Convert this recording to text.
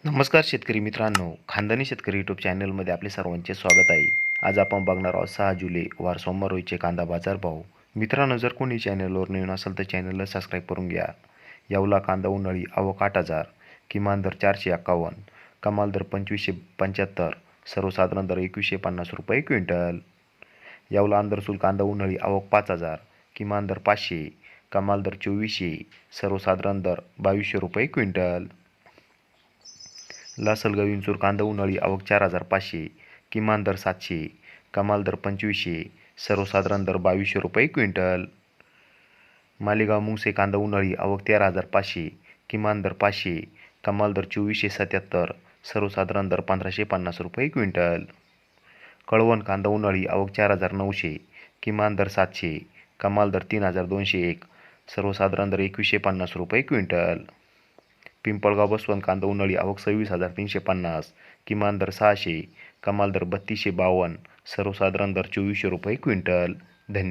नमस्कार शेतकरी मित्रांनो, खानदानी शेतकरी यूट्यूब चॅनलमध्ये आपले सर्वांचे स्वागत आहे. आज आपण बघणार आहोत 6 जुलै वार सोमवार रोजचे कांदा बाजार भाव. मित्रांनो, जर कोणी चॅनलवर नवीन असेल तर चॅनलला सबस्क्राईब करून घ्या. येवला कांदा उन्हाळी आवक 8,000, किमान दर 451, कमाल दर 2575, सर्वसाधारण दर 2150 रुपये क्विंटल. येवला आंध्रसूल कांदा उन्हाळी आवक 5,000, किमान दर 500, कमाल दर 2400, सर्वसाधारण दर 2200 रुपये क्विंटल. लासलगाव विंचूर कांदा उन्हाळी आवक 4,500, किमान दर 700, कमाल दर 2500, सर्वसाधारण दर 2200 रुपये क्विंटल. मालेगाव मुंगसे कांदा उन्हाळी आवक 13,500, किमान दर 500, कमाल दर 2477, सर्वसाधारण दर 1550 रुपये क्विंटल. कळवण कांदा उन्हाळी आवक 4,900, किमान दर 700, कमाल दर 3,201, सर्वसाधारण दर 2150 रुपये क्विंटल. पिंपळगाव बसवंत कांदा उन्हाळी आवक 26,350, किमान दर 600, कमाल दर 3252, सर्वसाधारण दर 2400 रुपये क्विंटल. धन्यवाद.